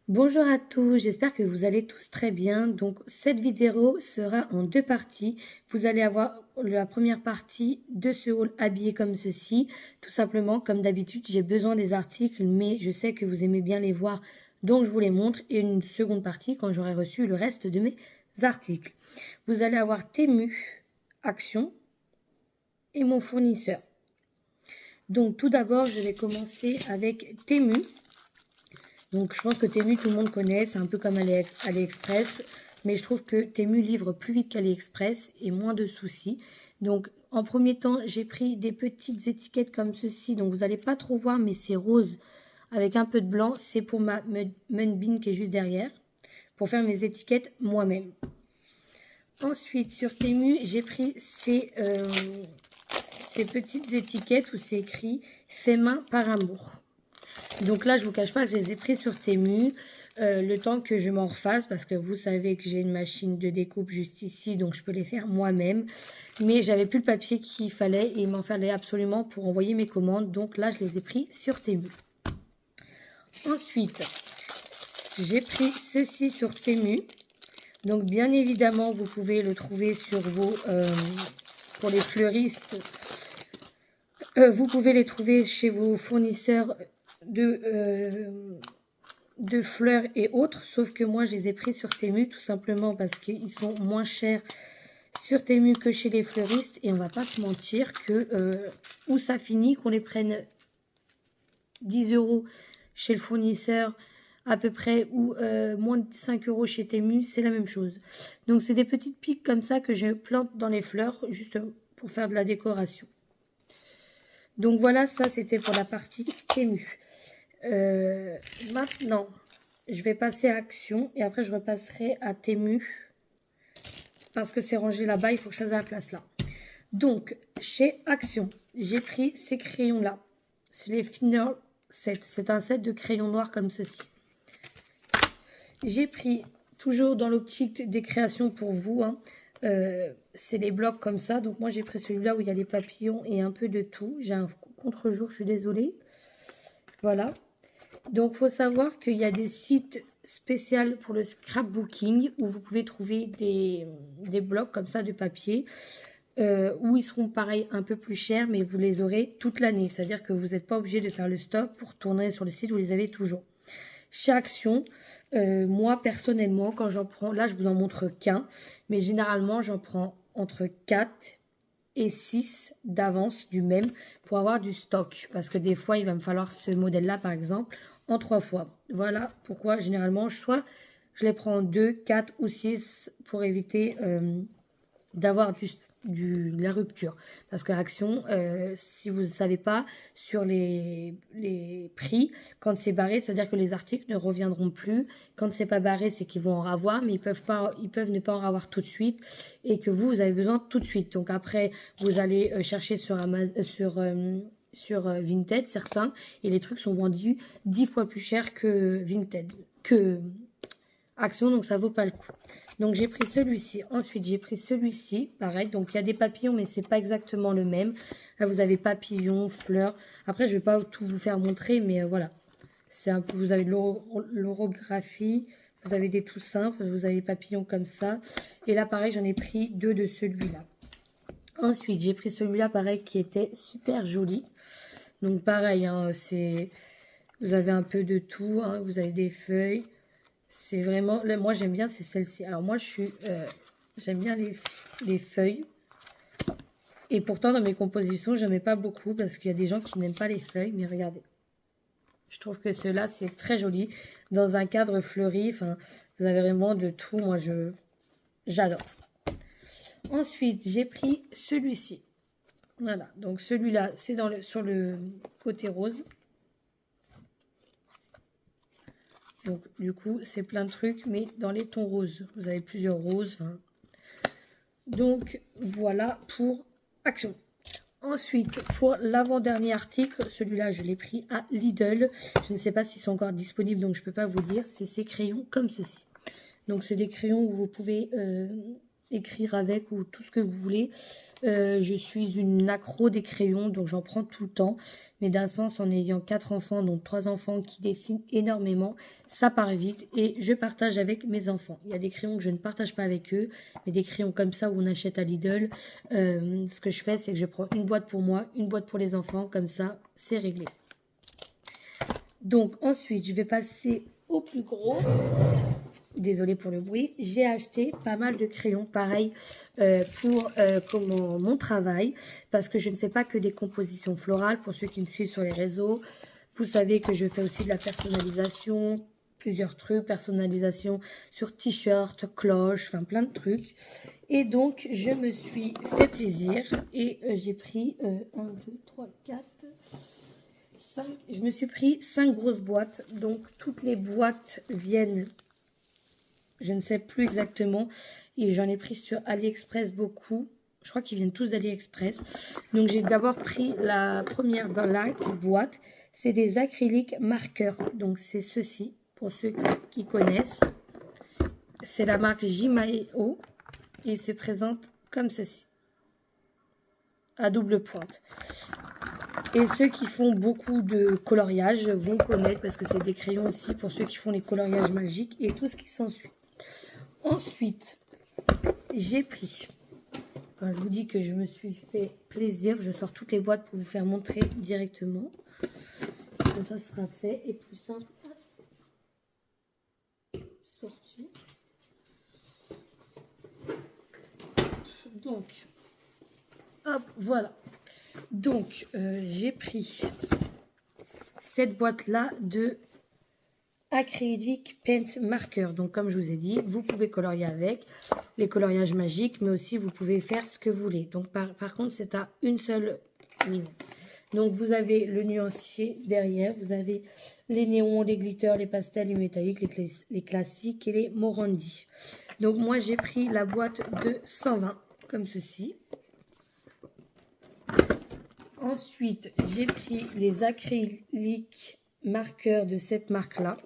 Bonjour à tous, j'espère que vous allez tous très bien. Donc cette vidéo sera en deux parties. Vous allez avoir la première partie de ce haul habillé comme ceci. Tout simplement, comme d'habitude, j'ai besoin des articles, mais je sais que vous aimez bien les voir, donc je vous les montre. Et une seconde partie quand j'aurai reçu le reste de mes articles. Vous allez avoir Temu, Action et mon fournisseur. Donc tout d'abord, je vais commencer avec Temu. Donc je pense que Temu, tout le monde connaît, c'est un peu comme AliExpress, mais je trouve que Temu livre plus vite qu'AliExpress et moins de soucis. Donc en premier temps, j'ai pris des petites étiquettes comme ceci, donc vous n'allez pas trop voir, mais c'est rose avec un peu de blanc. C'est pour ma Munbin qui est juste derrière, pour faire mes étiquettes moi-même. Ensuite, sur Temu, j'ai pris ces petites étiquettes où c'est écrit « Fait main par amour ». Donc là, je ne vous cache pas que je les ai pris sur Temu, le temps que je m'en refasse, parce que vous savez que j'ai une machine de découpe juste ici, donc je peux les faire moi-même. Mais j'avais plus le papier qu'il fallait et il m'en fallait absolument pour envoyer mes commandes. Donc là, je les ai pris sur Temu. Ensuite, j'ai pris ceci sur Temu. Donc bien évidemment, vous pouvez le trouver sur vos... pour les fleuristes, vous pouvez les trouver chez vos fournisseurs de fleurs et autres, sauf que moi je les ai pris sur Temu tout simplement parce qu'ils sont moins chers sur Temu que chez les fleuristes, et on va pas se mentir que où ça finit, qu'on les prenne 10 € chez le fournisseur à peu près, ou moins de 5 € chez Temu, c'est la même chose. Donc c'est des petites piques comme ça que je plante dans les fleurs juste pour faire de la décoration. Donc voilà, ça c'était pour la partie Temu. Maintenant, je vais passer à Action et après je repasserai à Temu parce que c'est rangé là-bas, il faut que je fasse la place là. Donc, chez Action, j'ai pris ces crayons-là. C'est les Final Set. C'est un set de crayons noirs comme ceci. J'ai pris, toujours dans l'optique des créations pour vous, hein, c'est les blocs comme ça. Donc moi j'ai pris celui-là où il y a les papillons et un peu de tout. J'ai un contre-jour, je suis désolée. Voilà. Donc il faut savoir qu'il y a des sites spéciaux pour le scrapbooking où vous pouvez trouver des blocs comme ça de papier. Où ils seront pareil un peu plus chers, mais vous les aurez toute l'année. C'est-à-dire que vous n'êtes pas obligé de faire le stock pour tourner sur le site, vous les avez toujours. Chez Action, moi personnellement, quand j'en prends, là je vous en montre qu'un, mais généralement j'en prends entre 4 et 6 d'avance du même pour avoir du stock. Parce que des fois, il va me falloir ce modèle-là, par exemple, en 3 fois. Voilà pourquoi généralement, soit je les prends en 2, 4 ou 6 pour éviter d'avoir de la rupture. Parce que Action, si vous ne savez pas, sur les prix, quand c'est barré, c'est-à-dire que les articles ne reviendront plus. Quand c'est pas barré, c'est qu'ils vont en avoir, mais ils peuvent ne pas en avoir tout de suite et que vous avez besoin tout de suite. Donc après, vous allez chercher sur Amazon, sur Vinted, certains, et les trucs sont vendus 10 fois plus cher que Vinted, que Action, donc ça vaut pas le coup. Donc j'ai pris celui-ci. Ensuite j'ai pris celui-ci, pareil. Donc il y a des papillons, mais c'est pas exactement le même. Là vous avez papillons, fleurs. Après je vais pas tout vous faire montrer, mais voilà. C'est un peu, vous avez de l'orographie, vous avez des tout simples, vous avez des papillons comme ça. Et là pareil, j'en ai pris 2 de celui-là. Ensuite j'ai pris celui-là, pareil, qui était super joli. Donc pareil, hein, vous avez un peu de tout, hein, vous avez des feuilles. C'est vraiment... Là, moi, j'aime bien, c'est celle-ci. Alors, moi, j'aime bien les feuilles. Et pourtant, dans mes compositions, je n'aimais pas beaucoup parce qu'il y a des gens qui n'aiment pas les feuilles. Mais regardez. Je trouve que cela, c'est très joli. Dans un cadre fleuri, enfin, vous avez vraiment de tout. Moi, j'adore. Ensuite, j'ai pris celui-ci. Voilà. Donc, celui-là, c'est sur le côté rose. Donc, du coup, c'est plein de trucs, mais dans les tons roses. Vous avez plusieurs roses. Donc, voilà pour Action. Ensuite, pour l'avant-dernier article, celui-là, je l'ai pris à Lidl. Je ne sais pas s'ils sont encore disponibles, donc je ne peux pas vous dire. C'est ces crayons comme ceci. Donc, c'est des crayons où vous pouvez écrire avec ou tout ce que vous voulez. Je suis une accro des crayons, donc j'en prends tout le temps. Mais d'un sens, en ayant 4 enfants, donc 3 enfants qui dessinent énormément, ça part vite et je partage avec mes enfants. Il y a des crayons que je ne partage pas avec eux, mais des crayons comme ça où on achète à Lidl. Ce que je fais, c'est que je prends une boîte pour moi, une boîte pour les enfants, comme ça, c'est réglé. Donc ensuite, je vais passer au plus gros. Désolée pour le bruit. J'ai acheté pas mal de crayons, pareil, pour mon travail, parce que je ne fais pas que des compositions florales. Pour ceux qui me suivent sur les réseaux, vous savez que je fais aussi de la personnalisation, plusieurs trucs, personnalisation sur t-shirt, cloche, enfin plein de trucs. Et donc, je me suis fait plaisir et j'ai pris 1, 2, 3, 4... 5, je me suis pris 5 grosses boîtes, donc toutes les boîtes viennent, je ne sais plus exactement, et j'en ai pris sur AliExpress beaucoup, je crois qu'ils viennent tous d'AliExpress. Donc j'ai d'abord pris la première boîte, c'est des acryliques marqueurs, donc c'est ceci, pour ceux qui connaissent, c'est la marque Jimaeo, et il se présente comme ceci, à double pointe. Et ceux qui font beaucoup de coloriage vont connaître parce que c'est des crayons aussi pour ceux qui font les coloriages magiques et tout ce qui s'ensuit. Ensuite, j'ai pris, quand je vous dis que je me suis fait plaisir, je sors toutes les boîtes pour vous faire montrer directement. Comme ça, ce sera fait et plus simple à sortir. Donc, hop, voilà. Donc, j'ai pris cette boîte-là de acrylique paint marker. Donc, comme je vous ai dit, vous pouvez colorier avec les coloriages magiques, mais aussi vous pouvez faire ce que vous voulez. Donc, par contre, c'est à une seule mine. Donc, vous avez le nuancier derrière, vous avez les néons, les glitters, les pastels, les métalliques, les classiques et les Morandi. Donc, moi, j'ai pris la boîte de 120, comme ceci. Ensuite, j'ai pris les acryliques marqueurs de cette marque-là.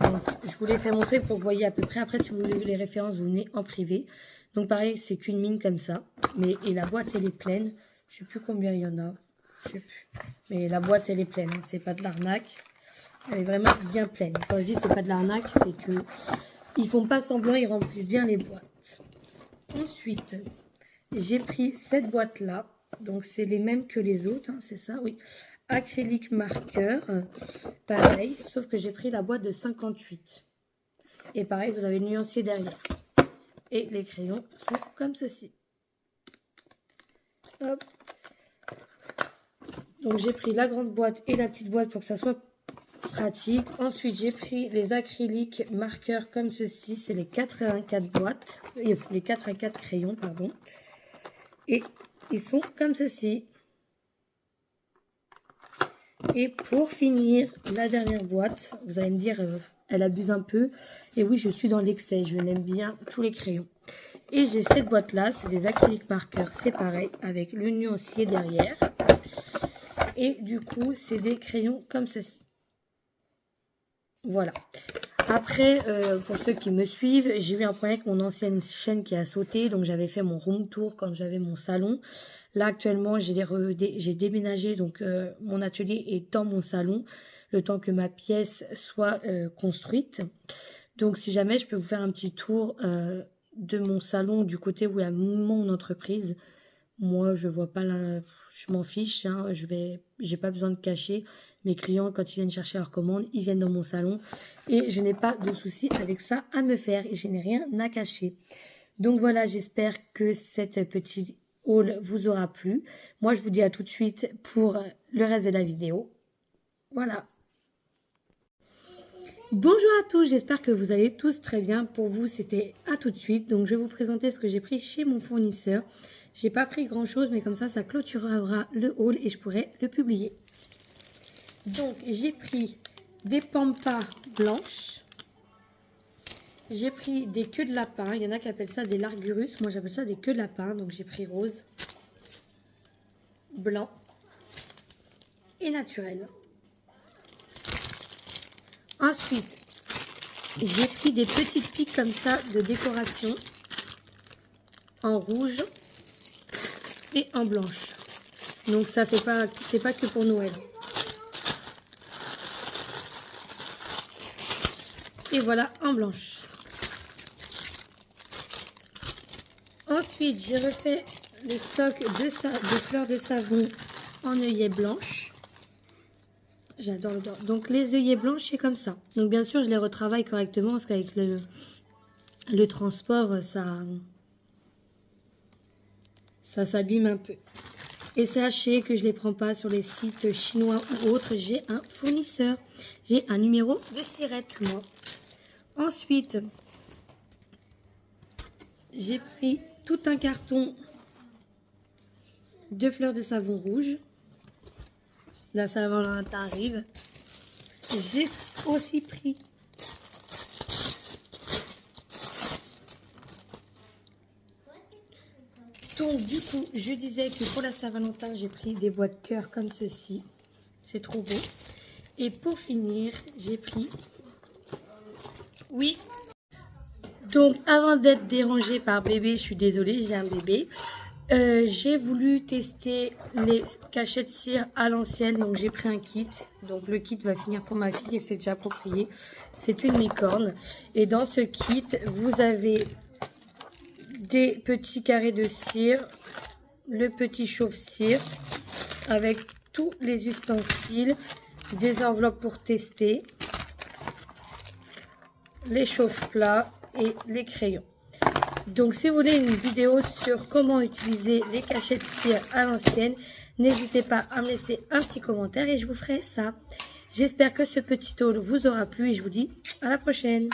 Donc, je vous les fais montrer pour que vous voyez à peu près. Après, si vous voulez les références, vous venez en privé. Donc, pareil, c'est qu'une mine comme ça. Et la boîte, elle est pleine. Je ne sais plus combien il y en a. Je sais plus. Mais la boîte, elle est pleine. Hein. C'est pas de l'arnaque. Elle est vraiment bien pleine. Quand je dis c'est pas de l'arnaque, c'est que ils font pas semblant, ils remplissent bien les boîtes. Ensuite, j'ai pris cette boîte-là. Donc, c'est les mêmes que les autres, hein, c'est ça, oui. Acrylique marqueur, pareil, sauf que j'ai pris la boîte de 58. Et pareil, vous avez le nuancier derrière. Et les crayons sont comme ceci. Hop. Donc, j'ai pris la grande boîte et la petite boîte pour que ça soit pratique. Ensuite, j'ai pris les acryliques marqueurs comme ceci. C'est les 84 boîtes, les 84 crayons, pardon. Et ils sont comme ceci. Et pour finir, la dernière boîte, vous allez me dire, elle abuse un peu. Et oui, je suis dans l'excès, je l'aime bien, tous les crayons. Et j'ai cette boîte-là, c'est des acryliques marqueurs, c'est pareil, avec le nuancier derrière. Et du coup, c'est des crayons comme ceci. Voilà. Après, pour ceux qui me suivent, j'ai eu un problème avec mon ancienne chaîne qui a sauté. Donc, j'avais fait mon room tour quand j'avais mon salon. Là, actuellement, j'ai déménagé. Donc, mon atelier est dans mon salon. Le temps que ma pièce soit construite. Donc, si jamais, je peux vous faire un petit tour de mon salon du côté où il y a mon entreprise. Moi, je vois pas la... Je m'en fiche. Hein, j'ai pas besoin de cacher. Mes clients, quand ils viennent chercher leur commande, ils viennent dans mon salon. Et je n'ai pas de soucis avec ça à me faire. Et je n'ai rien à cacher. Donc voilà, j'espère que cette petite haul vous aura plu. Moi, je vous dis à tout de suite pour le reste de la vidéo. Voilà. Bonjour à tous, j'espère que vous allez tous très bien. Pour vous, c'était à tout de suite. Donc, je vais vous présenter ce que j'ai pris chez mon fournisseur. J'ai pas pris grand chose, mais comme ça clôturera le haul et je pourrai le publier. Donc, j'ai pris des pampas blanches. J'ai pris des queues de lapin. Il y en a qui appellent ça des largurus. Moi, j'appelle ça des queues de lapin. Donc, j'ai pris rose, blanc et naturel. Ensuite, j'ai pris des petites piques comme ça de décoration. en rouge et en blanche. Donc ça fait pas, c'est pas que pour Noël. Et voilà en blanche. Ensuite, j'ai refait le stock de fleurs de savon en œillet blanche. J'adore l'odeur. Donc les œillets blanches, c'est comme ça. Donc bien sûr, je les retravaille correctement parce qu'avec le transport, ça s'abîme un peu. Et sachez que je ne les prends pas sur les sites chinois ou autres. J'ai un fournisseur. J'ai un numéro de sirette, moi. Ensuite, j'ai pris tout un carton de fleurs de savon rouge. La Saint-Valentin arrive. J'ai aussi pris donc du coup je disais que pour la Saint-Valentin j'ai pris des boîtes cœur comme ceci. C'est trop beau. Et pour finir j'ai pris, oui, donc avant d'être dérangée par bébé, je suis désolée, j'ai un bébé. J'ai voulu tester les cachettes cire à l'ancienne, donc j'ai pris un kit. Donc le kit va finir pour ma fille et c'est déjà approprié. C'est une licorne. Et dans ce kit, vous avez des petits carrés de cire, le petit chauffe-cire avec tous les ustensiles, des enveloppes pour tester, les chauffe-plats et les crayons. Donc si vous voulez une vidéo sur comment utiliser les cachettes cire à l'ancienne, n'hésitez pas à me laisser un petit commentaire et je vous ferai ça. J'espère que ce petit haul vous aura plu et je vous dis à la prochaine.